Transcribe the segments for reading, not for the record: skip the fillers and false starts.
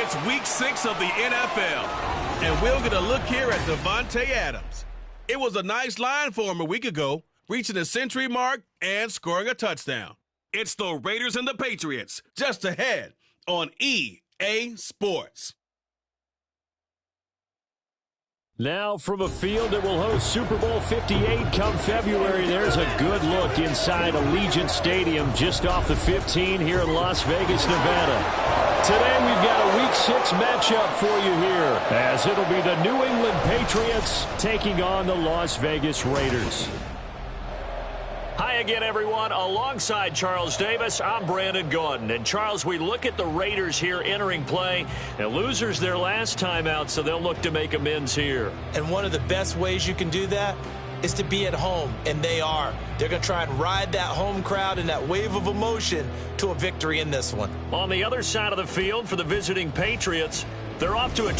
It's Week 6 of the NFL, and we'll get a look here at Devontae Adams. It was a nice line for him a week ago, reaching the century mark and scoring a touchdown. It's the Raiders and the Patriots, just ahead on EA Sports. Now from a field that will host Super Bowl 58 come February, there's a good look inside Allegiant Stadium just off the 15 here in Las Vegas, Nevada. Today we've got a Week 6 matchup for you here, as it'll be the New England Patriots taking on the Las Vegas Raiders. Hi again, everyone. Alongside Charles Davis, I'm Brandon Gordon. And, Charles, we look at the Raiders here entering play. And losers their last time out, so they'll look to make amends here. And one of the best ways you can do that is to be at home, and they are. They're going to try and ride that home crowd and that wave of emotion to a victory in this one. On the other side of the field for the visiting Patriots, they're off to a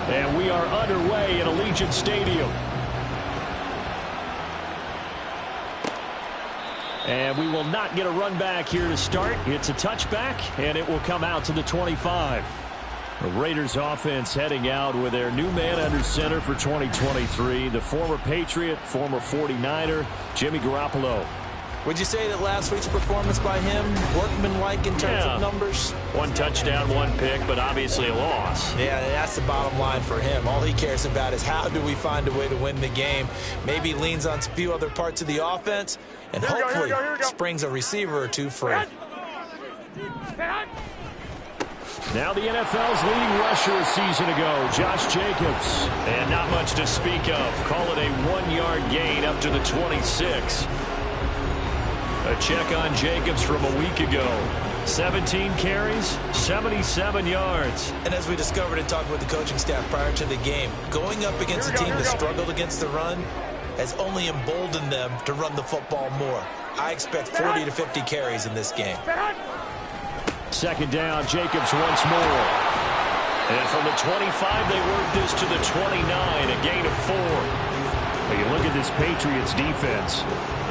And we are underway at Allegiant Stadium. And we will not get a run back here to start. It's a touchback, and it will come out to the 25. The Raiders offense heading out with their new man under center for 2023, the former Patriot, former 49er, Jimmy Garoppolo. Would you say that last week's performance by him, workmanlike in terms of numbers? One touchdown, one pick, but obviously a loss. Yeah, that's the bottom line for him. All he cares about is how do we find a way to win the game. Maybe leans on a few other parts of the offense, and hopefully springs a receiver or two free. Now the NFL's leading rusher a season ago, Josh Jacobs. And not much to speak of. Call it a 1-yard gain up to the 26. A check on Jacobs from a week ago. 17 carries, 77 yards. And as we discovered in talking with the coaching staff prior to the game, going up against a team that struggled against the run has only emboldened them to run the football more. I expect 40 to 50 carries in this game. Second down, Jacobs once more. And from the 25, they work this to the 29, a gain of 4. Well, you look at this Patriots defense.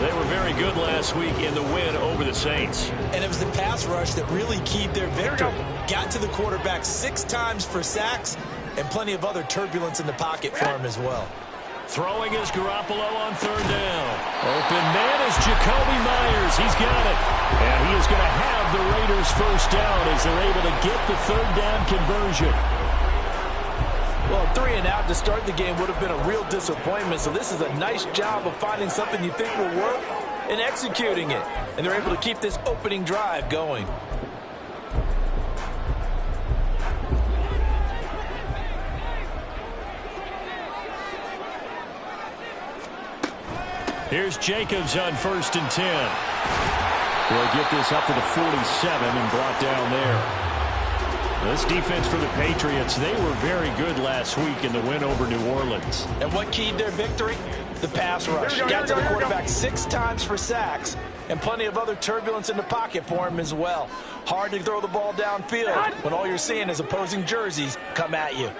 They were very good last week in the win over the Saints. And it was the pass rush that really keyed their victory. Got to the quarterback 6 times for sacks and plenty of other turbulence in the pocket for him as well. Throwing is Garoppolo on third down. Open man is Jacoby Myers. He's got it. And he is going to have the Raiders first down as they're able to get the third down conversion. Well, 3 and out to start the game would have been a real disappointment, so this is a nice job of finding something you think will work and executing it. And they're able to keep this opening drive going. Here's Jacobs on 1st and 10. We'll get this up to the 47 and brought down there. This defense for the Patriots, they were very good last week in the win over New Orleans. And what keyed their victory? The pass rush. Got to the quarterback 6 times for sacks and plenty of other turbulence in the pocket for him as well. Hard to throw the ball downfield when all you're seeing is opposing jerseys come at you.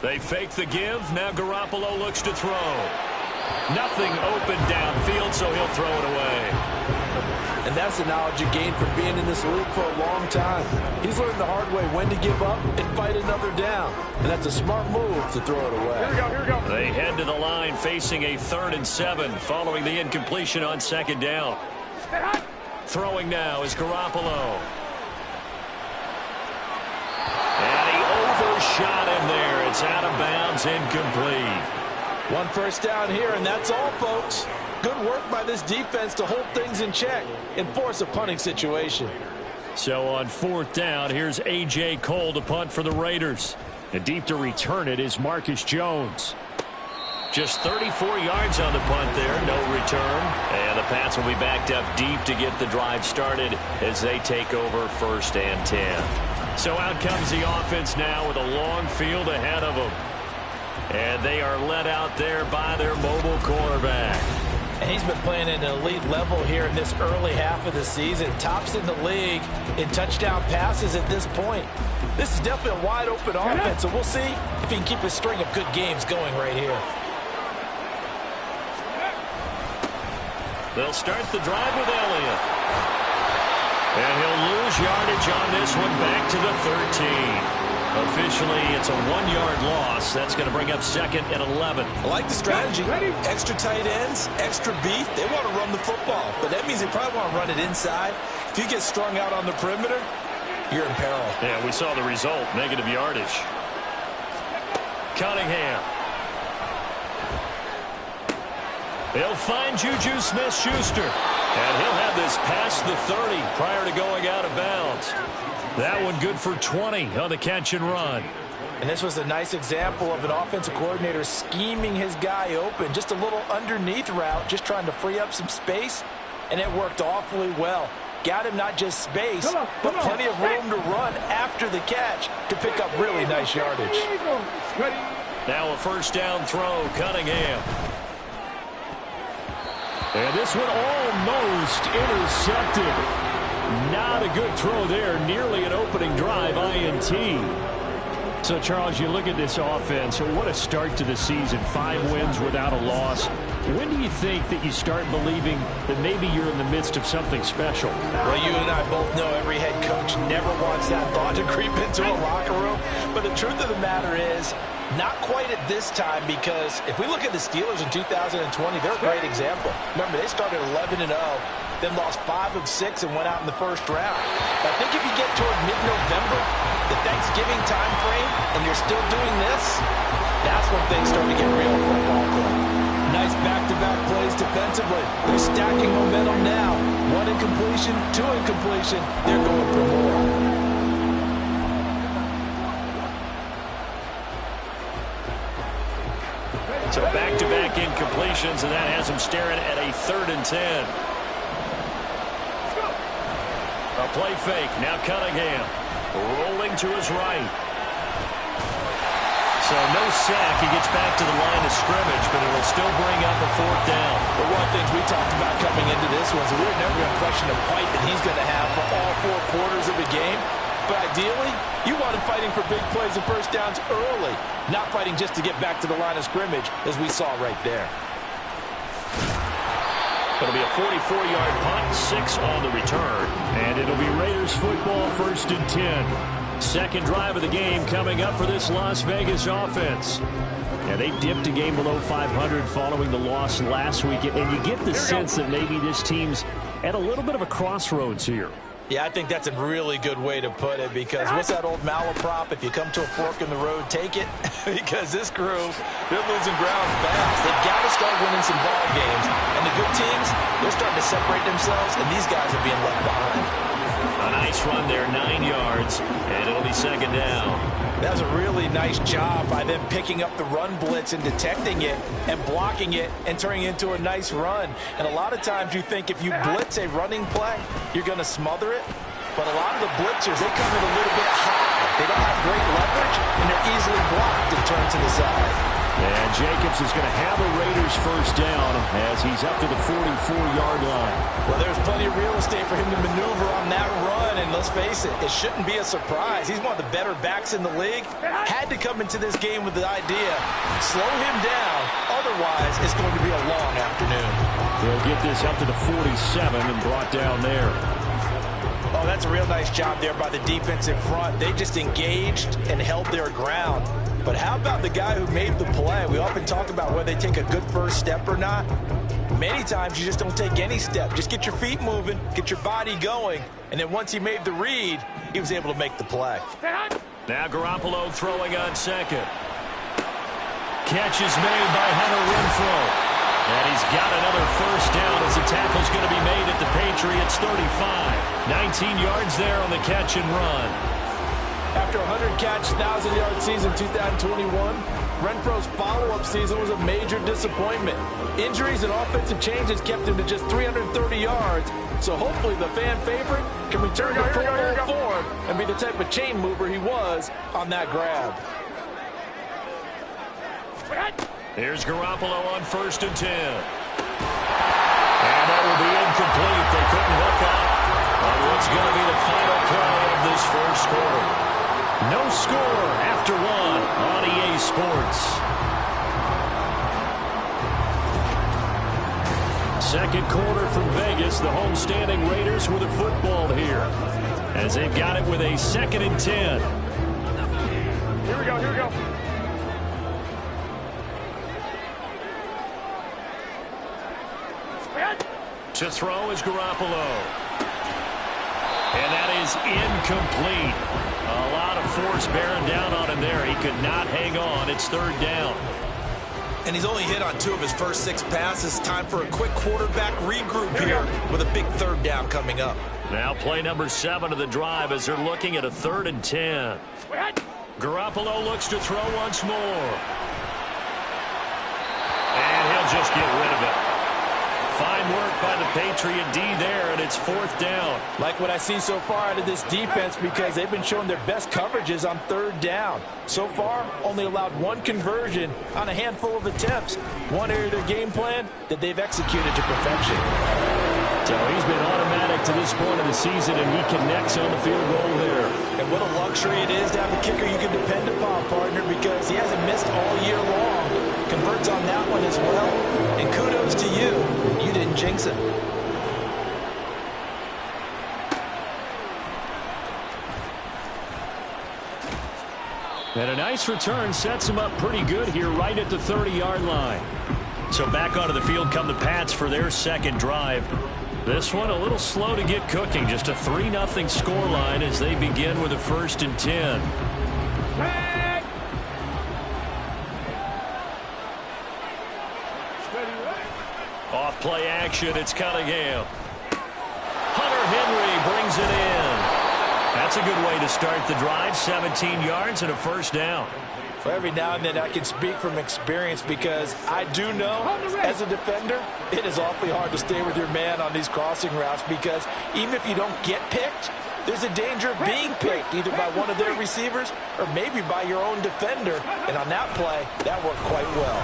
They fake the give. Now Garoppolo looks to throw. Nothing open downfield, so he'll throw it away. And that's the knowledge you gain from being in this league for a long time. He's learned the hard way when to give up and fight another down. And that's a smart move to throw it away. Here we go. They head to the line facing a 3rd and 7 following the incompletion on 2nd down. Throwing now is Garoppolo. And he overshot him there. It's out of bounds, incomplete. 1 first down here, and that's all, folks. Good work by this defense to hold things in check and force a punting situation. So on 4th down, here's A.J. Cole to punt for the Raiders. And deep to return it is Marcus Jones. Just 34 yards on the punt there, no return. And the Pats will be backed up deep to get the drive started as they take over 1st and 10. So out comes the offense now with a long field ahead of them. And they are led out there by their mobile quarterback. And he's been playing at an elite level here in this early half of the season. Tops in the league in touchdown passes at this point. This is definitely a wide-open offense, so we'll see if he can keep a string of good games going right here. They'll start the drive with Elliott. And he'll lose yardage on this one back to the 13. Officially, it's a 1-yard loss. That's going to bring up 2nd and 11. I like the strategy. Extra tight ends, extra beef. They want to run the football, but that means they probably want to run it inside. If you get strung out on the perimeter, you're in peril. Yeah, we saw the result, negative yardage. Cunningham. They'll find Juju Smith-Schuster. And he'll have this past the 30 prior to going out of bounds. That one good for 20 on the catch and run. And this was a nice example of an offensive coordinator scheming his guy open. Just a little underneath route, just trying to free up some space. And it worked awfully well. Got him not just space, but plenty of room to run after the catch to pick up really nice yardage. Now a first down throw, Cunningham. And this one almost intercepted. Not a good throw there. Nearly an opening drive, INT. So, Charles, you look at this offense. What a start to the season. 5 wins without a loss. When do you think that you start believing that maybe you're in the midst of something special? Well, you and I both know every head coach never wants that thought to creep into a locker room. But the truth of the matter is, not quite at this time, because if we look at the Steelers in 2020, they're a great example. Remember, they started 11-0, then lost 5 of 6 and went out in the first round. But I think if you get toward mid-November, the Thanksgiving time frame, and you're still doing this, that's when things start to get real for a ball club. Nice back-to-back plays defensively. They're stacking momentum now. 1 incompletion, 2 incompletion. They're going for more. So back-to-back incompletions, and that has him staring at a 3rd and 10. A play fake. Now Cunningham rolling to his right. So no sack. He gets back to the line of scrimmage, but it'll still bring up a 4th down. But one of the things we talked about coming into this was we were never going to question the fight that he's going to have for all 4 quarters of the game. But ideally, you want him fighting for big plays and first downs early, not fighting just to get back to the line of scrimmage, as we saw right there. It'll be a 44-yard punt, 6 on the return. And it'll be Raiders football, 1st and 10. Second drive of the game coming up for this Las Vegas offense. Yeah, they dipped a game below 500 following the loss last week. And you get the sense that maybe this team's at a little bit of a crossroads here. Yeah, I think that's a really good way to put it, because what's that old malaprop? If you come to a fork in the road, take it. Because this crew, they're losing ground fast. They've got to start winning some ball games. And the good teams, they're starting to separate themselves, and these guys are being left behind. A nice run there, 9 yards, and it'll be 2nd down. That was a really nice job by them picking up the run blitz and detecting it and blocking it and turning it into a nice run. And a lot of times you think if you blitz a running play, you're going to smother it. But a lot of the blitzers, they come in a little bit high. They don't have great leverage, and they're easily blocked and turned to the side. And Jacobs is going to have a Raiders first down as he's up to the 44-yard line. Well, there's plenty of real estate for him to maneuver on that run, and let's face it, it shouldn't be a surprise. He's one of the better backs in the league. Had to come into this game with the idea, slow him down, otherwise it's going to be a long afternoon. They'll get this up to the 47 and brought down there. Oh, that's a real nice job there by the defensive front. They just engaged and held their ground. But how about the guy who made the play? We often talk about whether they take a good first step or not. Many times you just don't take any step. Just get your feet moving, get your body going, and then once he made the read, he was able to make the play. Now Garoppolo throwing on 2nd. Catch is made by Hunter Renfrow. And he's got another first down as the tackle's going to be made at the Patriots 35. 19 yards there on the catch and run. After a 100-catch, 1,000-yard season 2021, Renfro's follow-up season was a major disappointment. Injuries and offensive changes kept him to just 330 yards, so hopefully the fan favorite can return to Pro Bowl form and be the type of chain mover he was on that grab. Here's Garoppolo on 1st and 10. And that will be incomplete. They couldn't hook up on what's going to be the final play of this first quarter. No score after one on EA Sports. Second quarter from Vegas. The homestanding Raiders with a football here, as they've got it with a 2nd and 10. Here we go, here we go. To throw is Garoppolo. And that is incomplete. A lot of force bearing down on him there. He could not hang on. It's 3rd down. And he's only hit on 2 of his first 6 passes. Time for a quick quarterback regroup here with a big 3rd down coming up. Now play number 7 of the drive as they're looking at a 3rd and 10. Garoppolo looks to throw once more. And he'll just get rid of it. Fine work by the Patriot D there, and it's 4th down. Like what I see so far out of this defense, because they've been showing their best coverages on 3rd down. So far, only allowed 1 conversion on a handful of attempts. One area of their game plan that they've executed to perfection. So he's been automatic to this point of the season, and he connects on the field goal there. And what a luxury it is to have a kicker you can depend upon, partner, because he hasn't missed all year long. Converts on that one as well. And kudos to you. You didn't jinx him. And a nice return sets him up pretty good here right at the 30-yard line. So back onto the field come the Pats for their 2nd drive. This one a little slow to get cooking. Just a 3-0 scoreline as they begin with a 1st and 10. Off play action, it's Cunningham. Hunter Henry brings it in. That's a good way to start the drive. 17 yards and a 1st down. Well, every now and then I can speak from experience, because I do know as a defender it is awfully hard to stay with your man on these crossing routes, because even if you don't get picked, there's a danger of being picked either by one of their receivers or maybe by your own defender. And on that play, that worked quite well.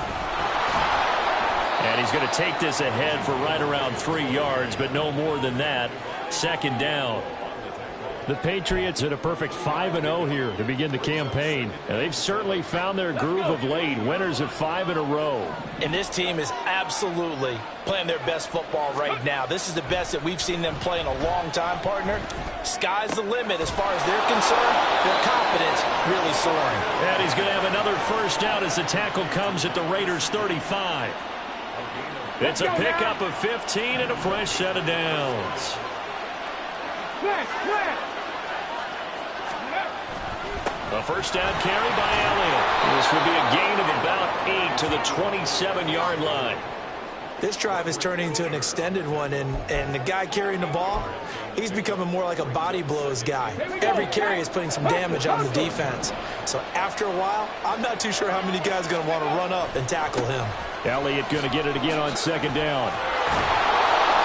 And he's going to take this ahead for right around 3 yards, but no more than that. 2nd down. The Patriots had a perfect 5-0 here to begin the campaign. And they've certainly found their groove of late. Winners of 5 in a row. And this team is absolutely playing their best football right now. This is the best that we've seen them play in a long time, partner. Sky's the limit as far as they're concerned. Their confidence really soaring. And he's going to have another 1st down as the tackle comes at the Raiders' 35. It's a pickup of 15 and a fresh set of downs. A 1st down carry by Elliott. This would be a gain of about 8 to the 27-yard line. This drive is turning into an extended one, and the guy carrying the ball, he's becoming more like a body blows guy. Every carry is putting some damage on the defense. So after a while, I'm not too sure how many guys are going to want to run up and tackle him. Elliott going to get it again on 2nd down.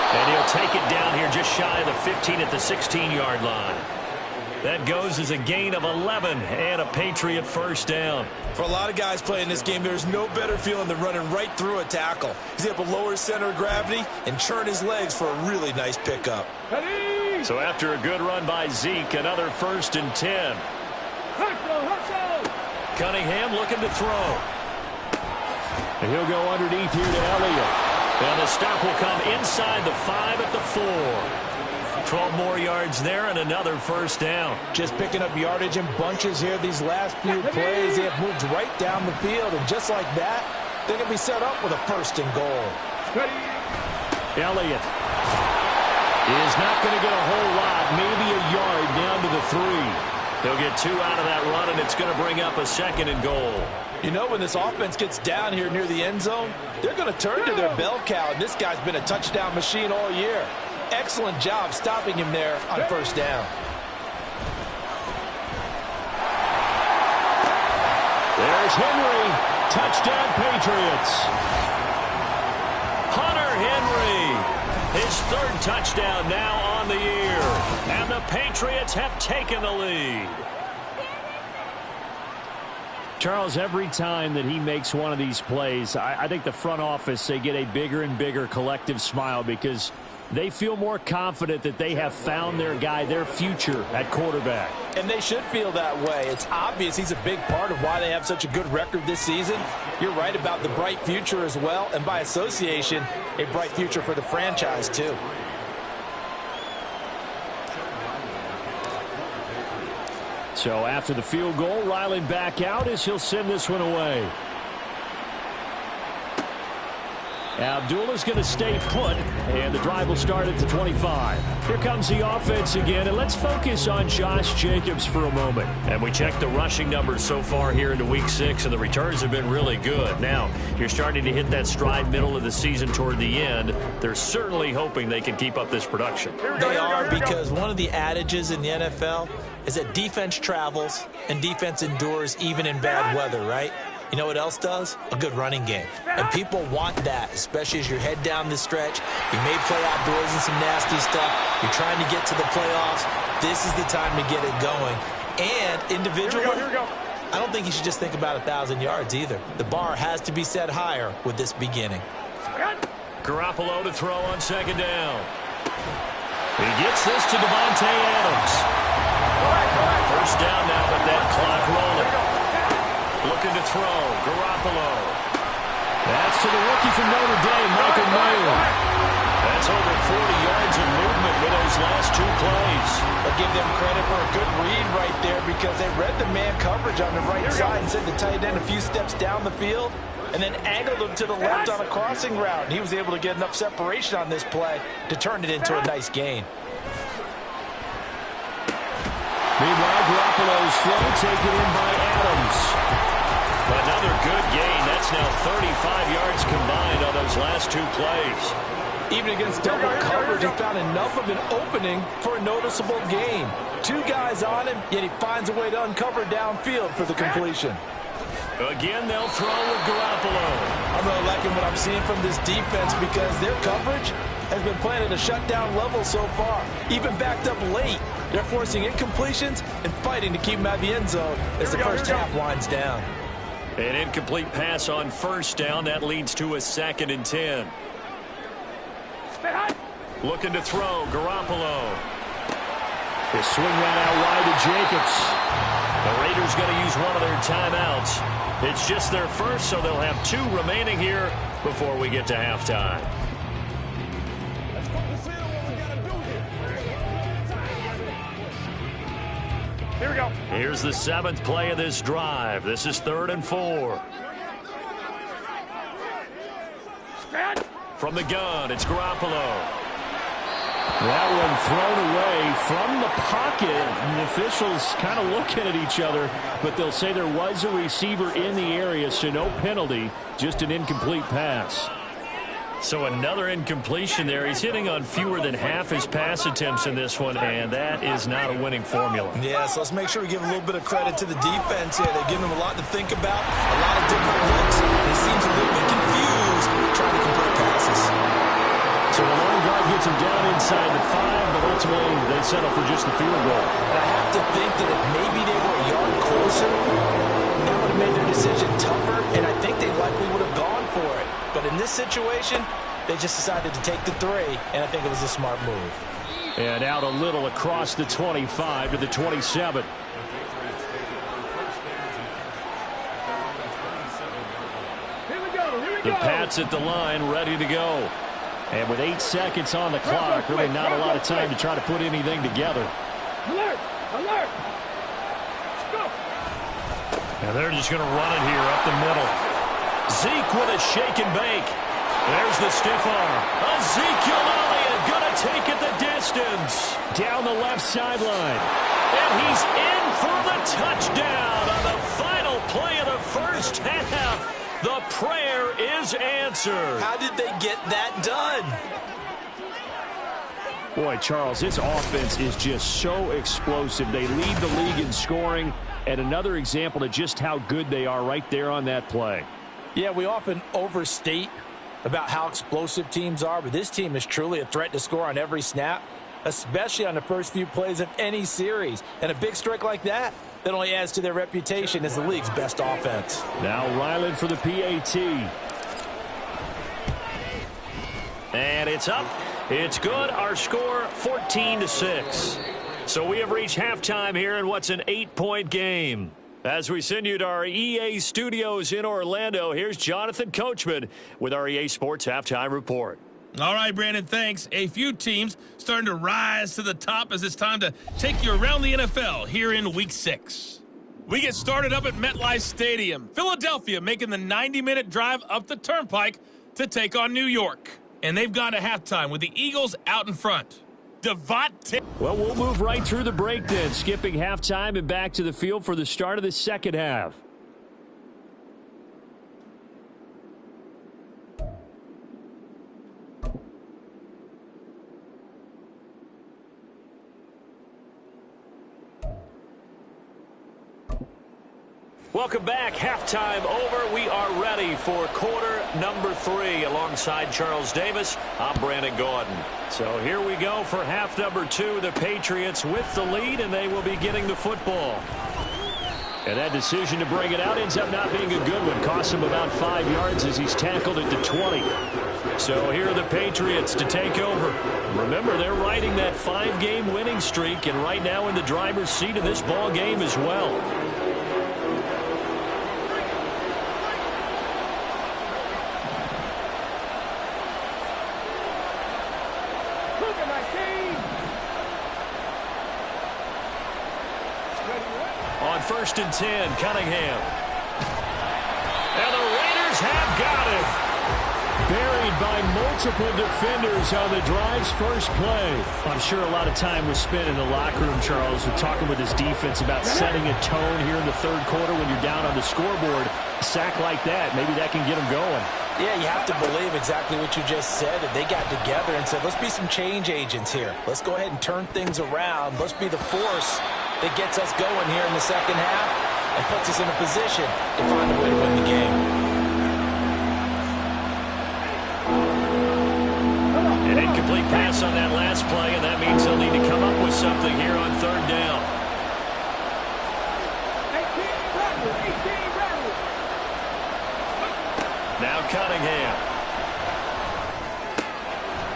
And he'll take it down here just shy of the 15 at the 16-yard line. That goes as a gain of 11 and a Patriot 1st down. For a lot of guys playing this game, there's no better feeling than running right through a tackle. He's able to lower his center of gravity and churn his legs for a really nice pickup. So after a good run by Zeke, another 1st and 10. Cunningham looking to throw. And he'll go underneath here to Elliott. And the stop will come inside the 5 at the 4. 12 more yards there and another 1st down. Just picking up yardage in bunches here these last few plays. They have moved right down the field, and just like that, they're going to be set up with a 1st and goal. Elliott is not going to get a whole lot, maybe a yard down to the 3. He'll get 2 out of that run, and it's going to bring up a 2nd and goal. You know, when this offense gets down here near the end zone, they're going to turn to their bell cow, and this guy's been a touchdown machine all year. Excellent job stopping him there on 1st down. There's Henry. Touchdown, Patriots. Hunter Henry. His 3rd touchdown now on the year. And the Patriots have taken the lead. Charles, every time that he makes one of these plays, I think the front office, they get a bigger and bigger collective smile because they feel more confident that they have found their guy, their future at quarterback. And they should feel that way. It's obvious he's a big part of why they have such a good record this season. You're right about the bright future as well, and by association, a bright future for the franchise too. So after the field goal, Riley back out as he'll send this one away. Abdullah's going to stay put, and the drive will start at the 25. Here comes the offense again, and let's focus on Josh Jacobs for a moment. And we checked the rushing numbers so far here into Week 6, and the returns have been really good. Now, you're starting to hit that stride middle of the season toward the end. They're certainly hoping they can keep up this production. They are, because one of the adages in the NFL is that defense travels and defense endures even in bad weather, right? You know what else does? A good running game. And people want that, especially as you head down the stretch. You may play outdoors in some nasty stuff. You're trying to get to the playoffs. This is the time to get it going. And individually, Here we go. I don't think you should just think about 1,000 yards either. The bar has to be set higher with this beginning. Garoppolo to throw on second down. He gets this to Davante Adams. First down now with that clock rolling. Looking to throw, Garoppolo. That's to the rookie from Notre Dame, Michael Mayer. That's over 40 yards of movement with those last two plays. I'll give them credit for a good read right there because they read the man coverage on the right side and sent the tight end a few steps down the field and then angled him to the left on a crossing route. And he was able to get enough separation on this play to turn it into a nice gain. Meanwhile, Garoppolo's throw taken in by Adams. Another good gain. That's now 35 yards combined on those last two plays. Even against double coverage, he found enough of an opening for a noticeable gain. Two guys on him, yet he finds a way to uncover downfield for the completion. Again, they'll throw with Garoppolo. I'm really liking what I'm seeing from this defense because their coverage has been playing at a shutdown level so far. Even backed up late, they're forcing incompletions and fighting to keep them out of the end zone as the first half winds down. An incomplete pass on first down. That leads to a 2nd and 10. Looking to throw, Garoppolo. The swing route out wide to Jacobs. The Raiders going to use one of their timeouts. It's just their first, so they'll have 2 remaining here before we get to halftime. Here we go. Here's the 7th play of this drive. This is 3rd and 4. From the gun, it's Garoppolo. That one thrown away from the pocket. And the officials kind of looking at each other, but they'll say there was a receiver in the area, so no penalty, just an incomplete pass. So another incompletion there. He's hitting on fewer than half his pass attempts in this one, and that is not a winning formula. Yeah, so let's make sure we give a little bit of credit to the defense here. They're giving him a lot to think about, a lot of different looks. He seems a little bit confused trying to complete passes. So the long guard gets him down inside the 5, but ultimately they settle for just the field goal. And I have to think that if maybe they were a yard closer, that would have made their decision tougher, and I think they likely would have gone for it. But in this situation, they just decided to take the 3, and I think it was a smart move. And out a little across the 25 to the 27. The Pats at the line, ready to go. And with 8 seconds on the clock, really not a lot of time to try to put anything together. Alert! Alert! Go! And they're just going to run it here up the middle. Zeke with a shake and bake. There's the stiff arm. Ezekiel Elliott going to take it the distance. Down the left sideline. And he's in for the touchdown on the final play of the first half. The prayer is answered. How did they get that done? Boy, Charles, this offense is just so explosive. They lead the league in scoring, and another example of just how good they are right there on that play. Yeah, we often overstate about how explosive teams are, but this team is truly a threat to score on every snap, especially on the first few plays of any series. And a big strike like that that only adds to their reputation as the league's best offense. Now Ryland for the PAT. And it's up. It's good. Our score, 14-6. So we have reached halftime here in what's an 8-point game. As we send you to our EA studios in Orlando, here's Jonathan Coachman with our EA Sports Halftime Report. All right, Brandon, thanks. A few teams starting to rise to the top as it's time to take you around the NFL here in Week 6. We get started up at MetLife Stadium. Philadelphia making the 90-minute drive up the Turnpike to take on New York. And they've gone to halftime with the Eagles out in front. Well, we'll move right through the break then, skipping halftime and back to the field for the start of the second half. Welcome back. Halftime over. We are ready for quarter number 3. Alongside Charles Davis, I'm Brandon Gordon. So here we go for half number 2. The Patriots with the lead, and they will be getting the football. And that decision to bring it out ends up not being a good one. Costs him about 5 yards as he's tackled it to 20. So here are the Patriots to take over. Remember, they're riding that 5-game winning streak, and right now in the driver's seat of this ball game as well. On 1st and 10, Cunningham. And the Raiders have got it. Buried by multiple defenders on the drive's first play. I'm sure a lot of time was spent in the locker room, Charles, with talking with his defense about setting a tone here in the third quarter when you're down on the scoreboard. A sack like that, maybe that can get them going. Yeah, you have to believe exactly what you just said, that they got together and said, let's be some change agents here. Let's go ahead and turn things around. Let's be the force that gets us going here in the second half and puts us in a position to find a way to win the game. An incomplete pass on that last play, and that means they'll need to come up with something here on 3rd down. Now Cunningham.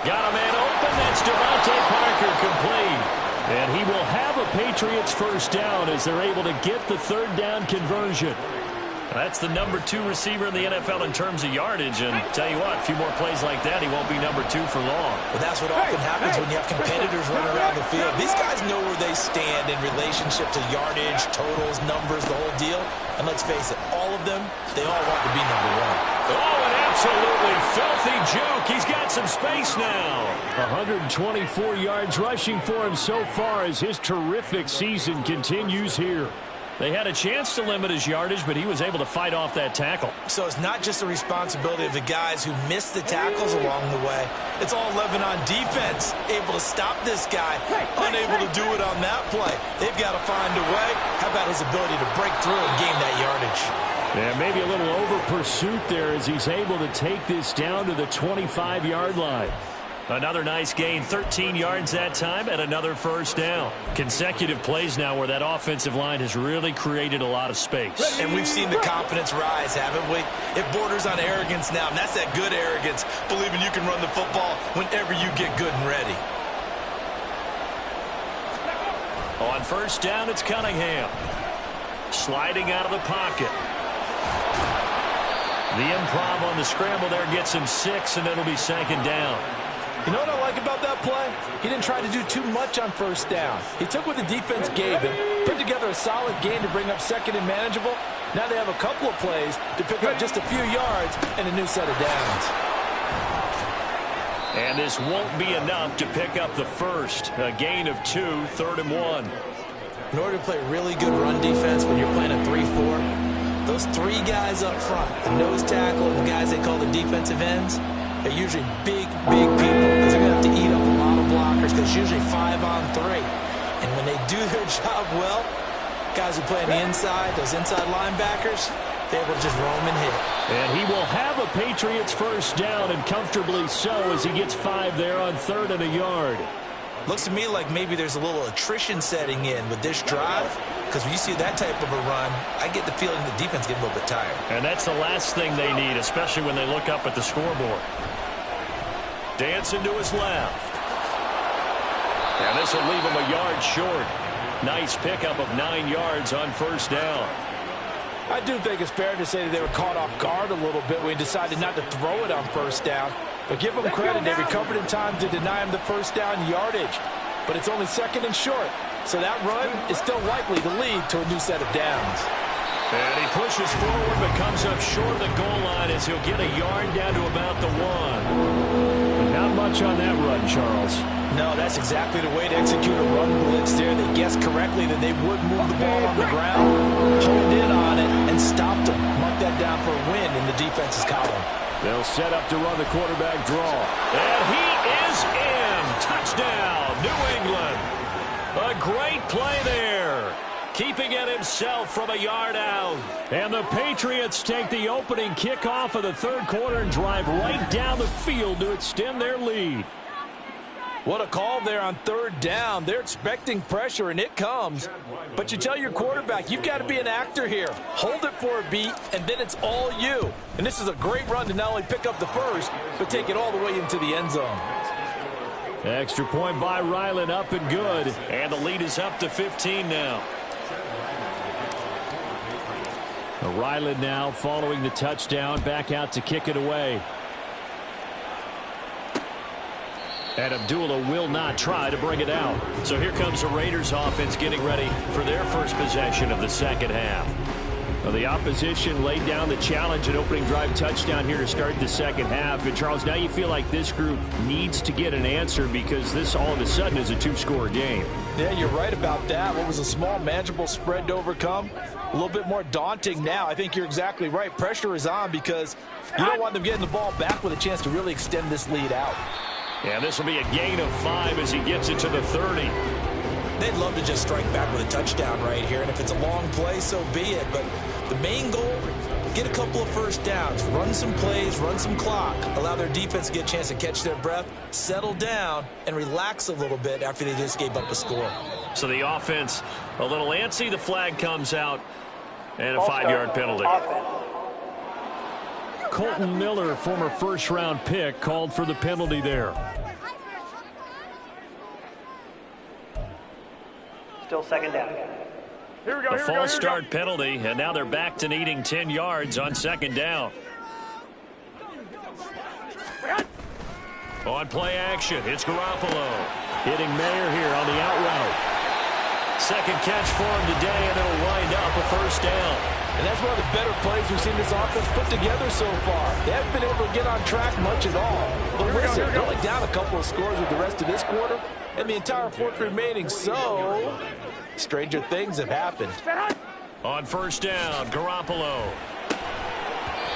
Got a man open. That's Devontae Parker complete. And he will have a Patriots first down as they're able to get the 3rd down conversion. That's the number 2 receiver in the NFL in terms of yardage. And tell you what, a few more plays like that, he won't be number 2 for long. Well, that's what often happens when you have competitors running around the field. These guys know where they stand in relationship to yardage, totals, numbers, the whole deal. And let's face it, all of them, they all want to be number 1. Oh, an absolutely filthy juke. He's got some space now. 124 yards rushing for him so far as his terrific season continues here. They had a chance to limit his yardage, but he was able to fight off that tackle. So it's not just the responsibility of the guys who missed the tackles along the way. It's all 11 on defense, able to stop this guy, unable to do it on that play. They've got to find a way. How about his ability to break through and gain that yardage? Yeah, maybe a little over pursuit there as he's able to take this down to the 25-yard line. Another nice gain, 13 yards that time, and another first down. Consecutive plays now where that offensive line has really created a lot of space. And we've seen the confidence rise, haven't we? It borders on arrogance now, and that's that good arrogance, believing you can run the football whenever you get good and ready. On 1st down, it's Cunningham. Sliding out of the pocket. The improv on the scramble there gets him 6, and it'll be 2nd down. You know what I like about that play? He didn't try to do too much on 1st down. He took what the defense gave him, put together a solid game to bring up 2nd and manageable. Now they have a couple of plays to pick up just a few yards and a new set of downs. And this won't be enough to pick up the first. A gain of 2, 3rd and 1. In order to play really good run defense when you're playing a 3-4, those 3 guys up front, the nose tackle and the guys they call the defensive ends, they're usually big people because they're going to have to eat up a lot of blockers because it's usually 5 on 3. And when they do their job well, guys who play on the inside, those inside linebackers, they're able to just roam and hit. And he will have a Patriots first down, and comfortably so as he gets 5 there on 3rd and a yard. Looks to me like maybe there's a little attrition setting in with this drive, because when you see that type of a run, I get the feeling the defense getting a little bit tired. And that's the last thing they need, especially when they look up at the scoreboard. Dancing to his left. And this will leave him a yard short. Nice pickup of 9 yards on first down. I do think it's fair to say that they were caught off guard a little bit when he decided not to throw it on first down. But give them credit, they recovered in time to deny him the first down yardage. But it's only second and short, so that run is still likely to lead to a new set of downs. And he pushes forward but comes up short of the goal line as he'll get a yard down to about the 1. Not much on that run, Charles. No, that's exactly the way to execute a run blitz there. They guessed correctly that they would move the ball on the ground, honed in on it, and stopped them. Mark that down for a win in the defense's column. They'll set up to run the quarterback draw. And he is in. Touchdown, New England. A great play there. Keeping it himself from a yard out. And the Patriots take the opening kickoff of the third quarter and drive right down the field to extend their lead. What a call there on third down. They're expecting pressure, and it comes. But you tell your quarterback, you've got to be an actor here. Hold it for a beat, and then it's all you. And this is a great run to not only pick up the first, but take it all the way into the end zone. Extra point by Ryland, up and good. And the lead is up to 15 now. Ryland now following the touchdown, back out to kick it away. And Abdullah will not try to bring it out. So here comes the Raiders offense getting ready for their first possession of the second half. Well, the opposition laid down the challenge and opening drive touchdown here to start the second half. And Charles, now you feel like this group needs to get an answer because this all of a sudden is a 2-score game. Yeah, you're right about that. What was a small, manageable spread to overcome? A little bit more daunting now. I think you're exactly right. Pressure is on because you don't want them getting the ball back with a chance to really extend this lead out. Yeah, this will be a gain of 5 as he gets it to the 30. They'd love to just strike back with a touchdown right here, and if it's a long play, so be it. But the main goal, get a couple of first downs, run some plays, run some clock, allow their defense to get a chance to catch their breath, settle down, and relax a little bit after they just gave up a score. So the offense a little antsy. The flag comes out, and a 5-yard penalty. Colton Miller, former first-round pick, called for the penalty there. Still second down. Here we go. A false start penalty, and now they're back to needing 10 yards on second down. On play action, it's Garoppolo. Hitting Mayer here on the out route. Second catch for him today, and it'll wind up a first down. And that's one of the better plays we've seen this offense put together so far. They haven't been able to get on track much at all. But listen, they're only down a couple of scores with the rest of this quarter, and the entire fourth remaining, so stranger things have happened. On first down, Garoppolo.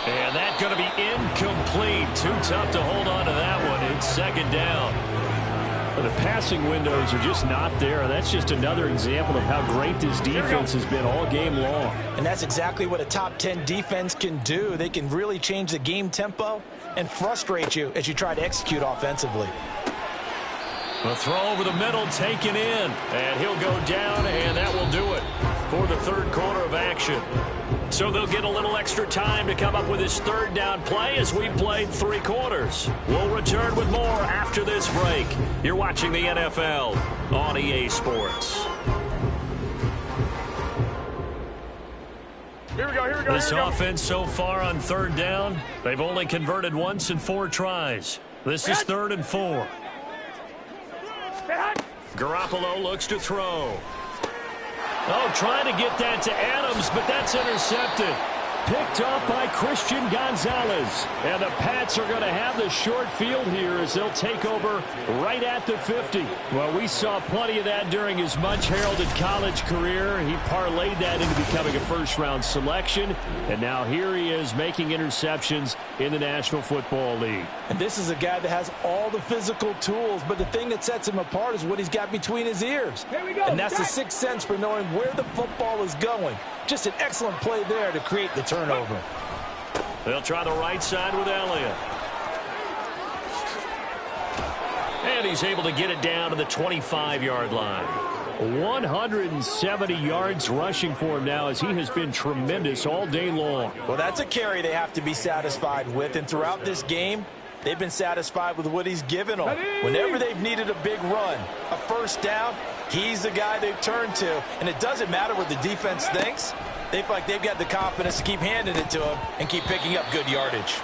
And that's going to be incomplete. Too tough to hold on to that one. It's second down. The passing windows are just not there. That's just another example of how great this defense has been all game long. And that's exactly what a top 10 defense can do. They can really change the game tempo and frustrate you as you try to execute offensively. A throw over the middle taken in. And he'll go down, and that will do it for the third quarter of action. So they'll get a little extra time to come up with his third down play as we played 3 quarters. We'll return with more after this break. You're watching the NFL on EA Sports. Here we go. This offense so far on third down, they've only converted once in 4 tries. This is 3rd and 4. Garoppolo looks to throw. Oh, trying to get that to Adams, but that's intercepted. Picked up by Christian Gonzalez. And the Pats are going to have the short field here as they'll take over right at the 50. Well, we saw plenty of that during his much-heralded college career. He parlayed that into becoming a first-round selection. And now here he is making interceptions in the National Football League. And this is a guy that has all the physical tools, but the thing that sets him apart is what he's got between his ears. Here we go. And that's the sixth sense for knowing where the football is going. Just an excellent play there to create the turnover. They'll try the right side with Elliott. And and he's able to get it down to the 25-yard line. 170 yards rushing for him now as he has been tremendous all day long. Well, that's a carry they have to be satisfied with, and throughout this game, they've been satisfied with what he's given them. Whenever they've needed a big run, a first down, he's the guy they've turned to. And it doesn't matter what the defense thinks. They feel like they've got the confidence to keep handing it to him and keep picking up good yardage.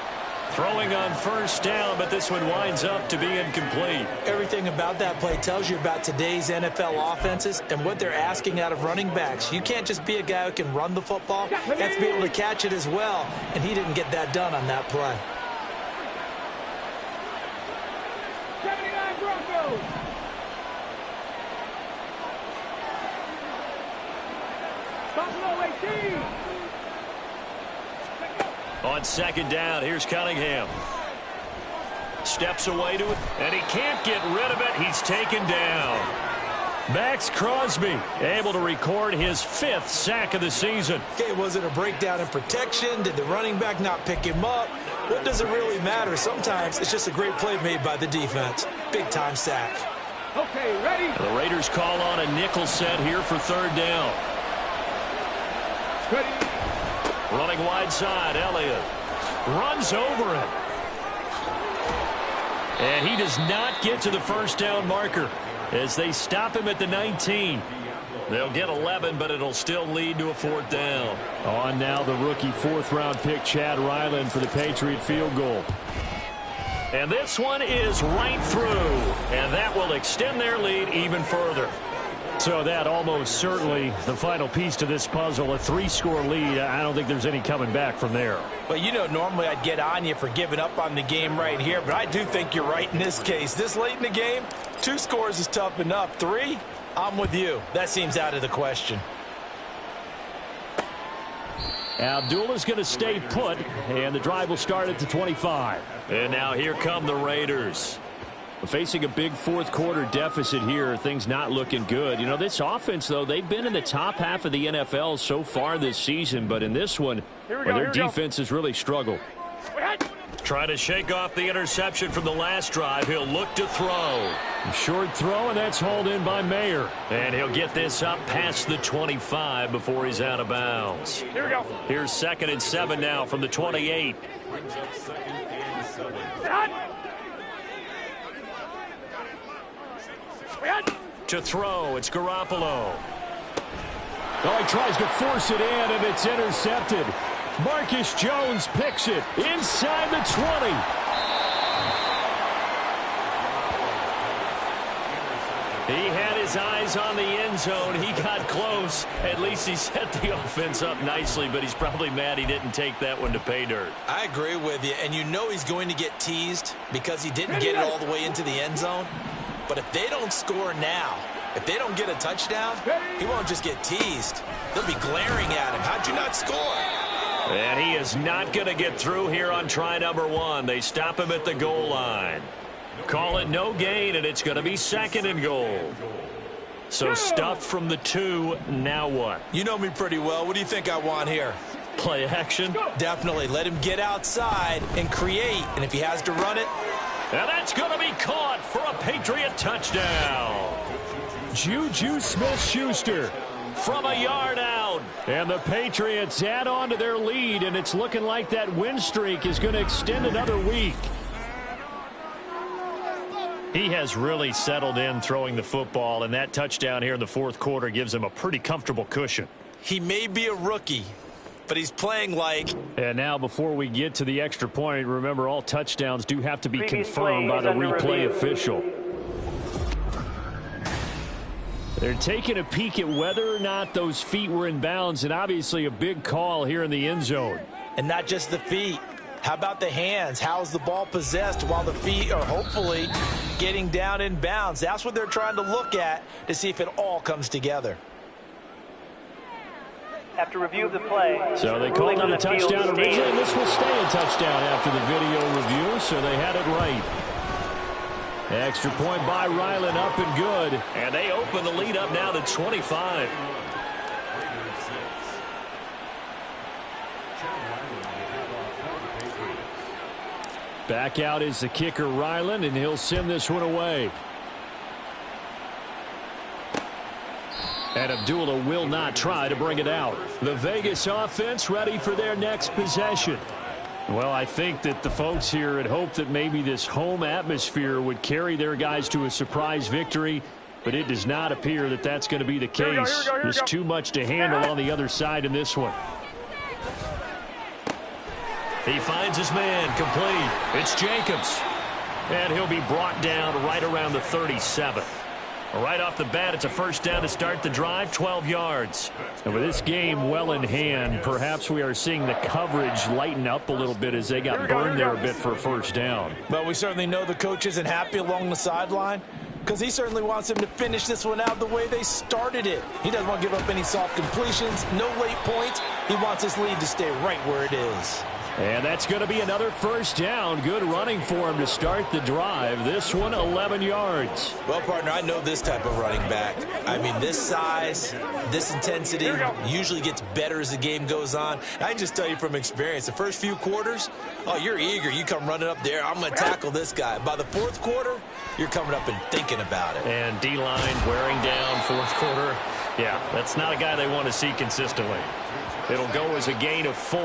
Throwing on first down, but this one winds up to be incomplete. Everything about that play tells you about today's NFL offenses and what they're asking out of running backs. You can't just be a guy who can run the football. You have to be able to catch it as well, and he didn't get that done on that play. 79 Broncos. Buffalo 18. On second down, here's Cunningham. Steps away to it, and he can't get rid of it. He's taken down. Max Crosby able to record his 5th sack of the season. Okay, was it a breakdown in protection? Did the running back not pick him up? What does it really matter? Sometimes it's just a great play made by the defense. Big-time sack. Okay, ready? The Raiders call on a nickel set here for third down. Ready. Running wide side, Elliott runs over it. And he does not get to the first down marker as they stop him at the 19. They'll get 11, but it'll still lead to a fourth down. On now the rookie 4th-round pick, Chad Ryland, for the Patriot field goal. And this one is right through, and that will extend their lead even further. So that almost certainly the final piece to this puzzle, a 3-score lead. I don't think there's any coming back from there. Well, you know, normally I'd get on you for giving up on the game right here, but I do think you're right in this case. This late in the game, 2 scores is tough enough. 3, I'm with you. That seems out of the question. Abdullah's going to stay put, and the drive will start at the 25. And now here come the Raiders. Facing a big fourth-quarter deficit here, things not looking good. You know, this offense, though, they've been in the top half of the NFL so far this season, but in this one, their defense has really struggled. Trying to shake off the interception from the last drive. He'll look to throw. Short throw, and that's hauled in by Mayer. And he'll get this up past the 25 before he's out of bounds. Here we go. Here's 2nd and 7 now from the 28. To throw, it's Garoppolo. Oh, he tries to force it in, and it's intercepted. Marcus Jones picks it inside the 20. He had his eyes on the end zone. He got close. At least he set the offense up nicely, but he's probably mad he didn't take that one to pay dirt. I agree with you, and you know he's going to get teased because he didn't get it all the way into the end zone. But if they don't score now, if they don't get a touchdown, he won't just get teased. They'll be glaring at him. How'd you not score? And he is not going to get through here on try number 1. They stop him at the goal line. Call it no gain, and it's going to be 2nd and goal. So stuffed from the 2, now what? You know me pretty well. What do you think I want here? Play action? Definitely. Let him get outside and create. And if he has to run it. And that's going to be caught for a Patriot touchdown. Juju Smith-Schuster from a yard out. And the Patriots add on to their lead, and it's looking like that win streak is going to extend another week. He has really settled in throwing the football, and that touchdown here in the 4th quarter gives him a pretty comfortable cushion. He may be a rookie, but he's playing like... And now before we get to the extra point, remember all touchdowns do have to be confirmed by the replay official. They're taking a peek at whether or not those feet were in bounds, and obviously a big call here in the end zone. And not just the feet. How about the hands? How's the ball possessed while the feet are hopefully getting down in bounds? That's what they're trying to look at to see if it all comes together. After review of the play. So they called it a touchdown originally, and this will stay a touchdown after the video review, so they had it right. Extra point by Ryland, up and good. And they open the lead up now to 25. Back out is the kicker, Ryland, and he'll send this one away. And Abdullah will not try to bring it out. The Vegas offense ready for their next possession. Well, I think that the folks here had hoped that maybe this home atmosphere would carry their guys to a surprise victory, but it does not appear that that's going to be the case. There's too much to handle on the other side in this one. He finds his man complete. It's Jacobs. And he'll be brought down right around the 37. Right off the bat, it's a first down to start the drive, 12 yards. And with this game well in hand, perhaps we are seeing the coverage lighten up a little bit as they got burned there a bit for a first down. But we certainly know the coach isn't happy along the sideline because he certainly wants them to finish this one out the way they started it. He doesn't want to give up any soft completions, no late points. He wants his lead to stay right where it is. And that's going to be another first down. Good running for him to start the drive. This one, 11 yards. Well, partner, I know this type of running back. I mean, this size, this intensity usually gets better as the game goes on. I can just tell you from experience, the first few quarters, oh, you're eager. You come running up there, I'm going to tackle this guy. By the fourth quarter, you're coming up and thinking about it. And D-line wearing down fourth quarter. Yeah, that's not a guy they want to see consistently. It'll go as a gain of 4,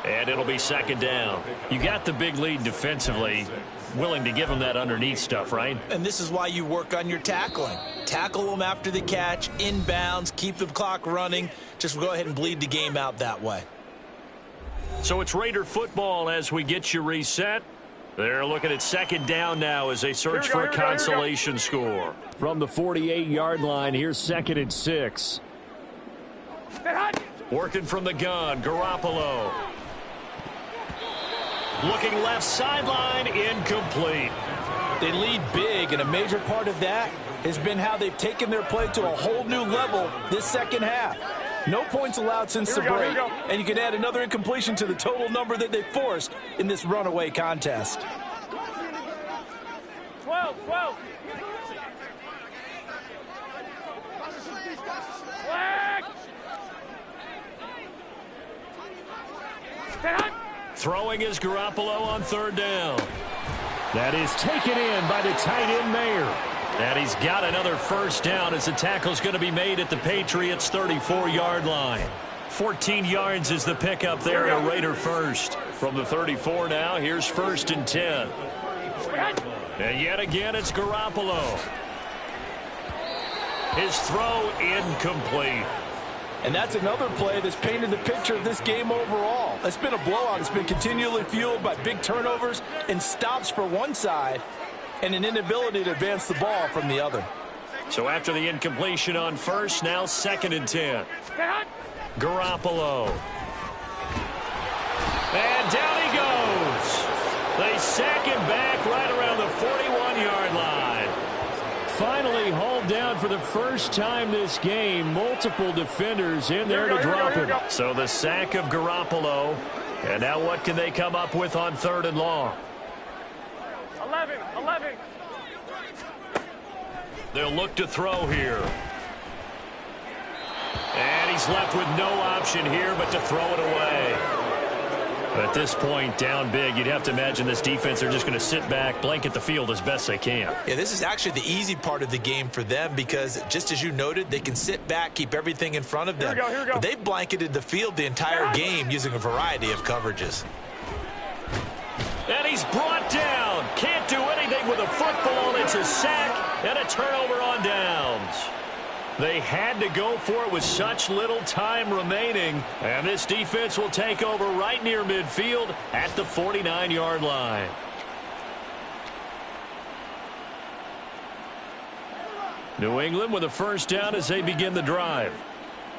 and it'll be second down. You got the big lead defensively, willing to give them that underneath stuff, right? And this is why you work on your tackling. Tackle them after the catch, inbounds, keep the clock running. Just go ahead and bleed the game out that way. So it's Raider football as we get you reset. They're looking at second down now as they search for a consolation score. From the 48-yard line, here's 2nd and 6. Working from the gun, Garoppolo. Looking left sideline, incomplete. They lead big, and a major part of that has been how they've taken their play to a whole new level this second half. No points allowed since the break, and you can add another incompletion to the total number that they forced in this runaway contest. 12. Flag. Throwing is Garoppolo on third down. That is taken in by the tight end Mayer. And he's got another first down as the tackle's going to be made at the Patriots' 34-yard line. 14 yards is the pickup there at a Raider first. From the 34 now, here's 1st and 10. And yet again, it's Garoppolo. His throw incomplete. And that's another play that's painted the picture of this game overall. It's been a blowout. It's been continually fueled by big turnovers and stops for one side and an inability to advance the ball from the other. So after the incompletion on first, now 2nd and 10. Garoppolo. And down he goes. They sack him back right around the 41-yard line. Finally hauled down for the first time this game. Multiple defenders in there to drop him. So the sack of Garoppolo. And now what can they come up with on 3rd and long? 11. They'll look to throw here. And he's left with no option here but to throw it away. At this point, down big, you'd have to imagine this defense are just going to sit back, blanket the field as best they can. Yeah, this is actually the easy part of the game for them because, just as you noted, they can sit back, keep everything in front of them. Here we go. But they've blanketed the field the entire game using a variety of coverages. And he's brought down. Can't do anything with a football. It's a sack and a turnover on downs. They had to go for it with such little time remaining. And this defense will take over right near midfield at the 49-yard line. New England with a first down as they begin the drive.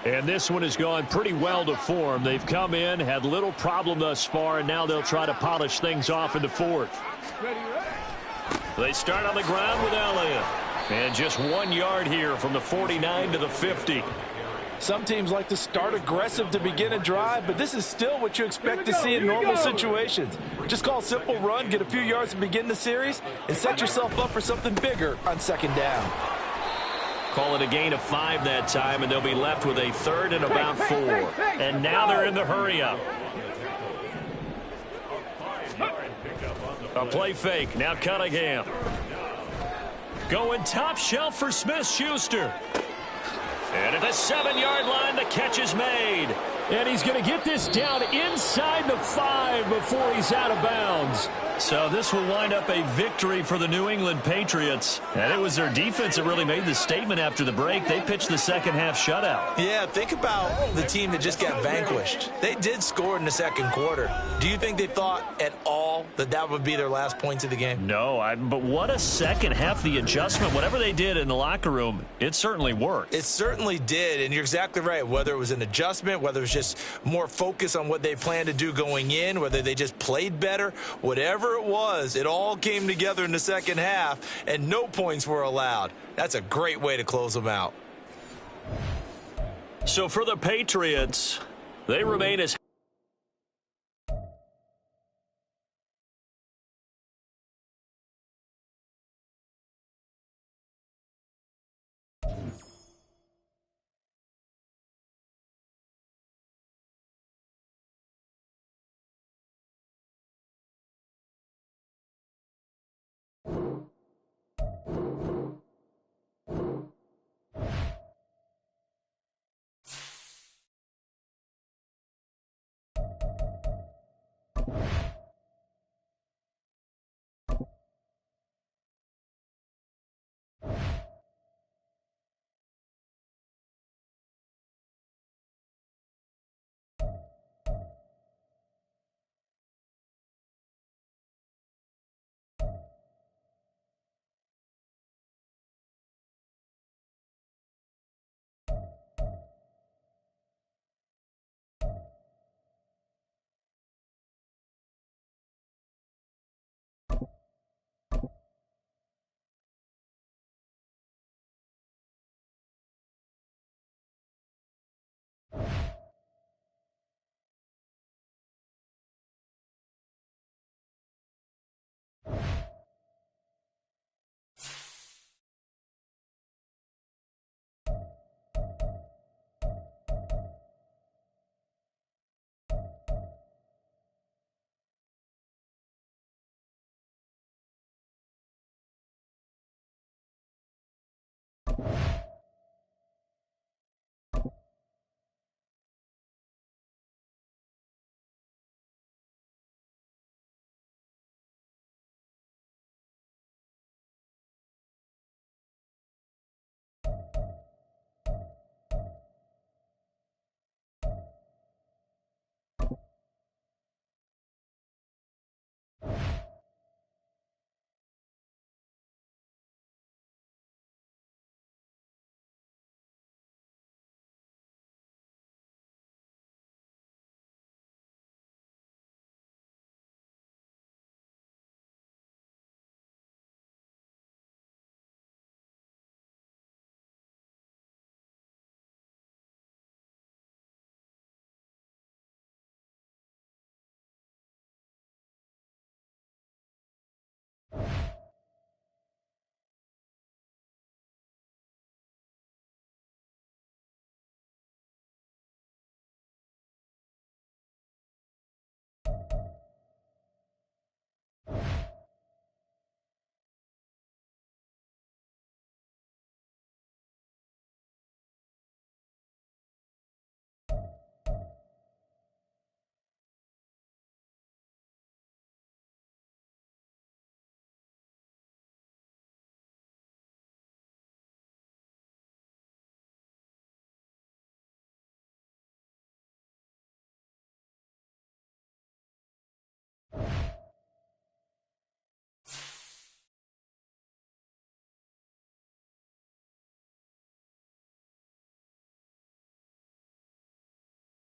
And this one has gone pretty well to form. They've come in, had little problem thus far, and now they'll try to polish things off in the 4th. They start on the ground with Elliott. And just 1 yard here from the 49 to the 50. Some teams like to start aggressive to begin a drive, but this is still what you expect to see in normal situations. Just call a simple run, get a few yards to begin the series, and set yourself up for something bigger on 2nd down. Call it a gain of 5 that time, and they'll be left with a 3rd and about 4. And now they're in the hurry-up. A play fake. Now Cunningham. Going top shelf for Smith-Schuster. And at the 7-yard line, the catch is made. And he's going to get this down inside the 5 before he's out of bounds. So this will wind up a victory for the New England Patriots. And it was their defense that really made the statement after the break. They pitched the second-half shutout. Yeah, think about the team that just got vanquished. They did score in the second quarter. Do you think they thought at all that that would be their last points of the game? No, but what a second half, the adjustment. Whatever they did in the locker room, it certainly worked. It certainly did, and you're exactly right. Whether it was an adjustment, whether it was just more focus on what they planned to do going in, whether they just played better, whatever it was, it all came together in the second half, and no points were allowed. That's a great way to close them out. So for the Patriots, they remain as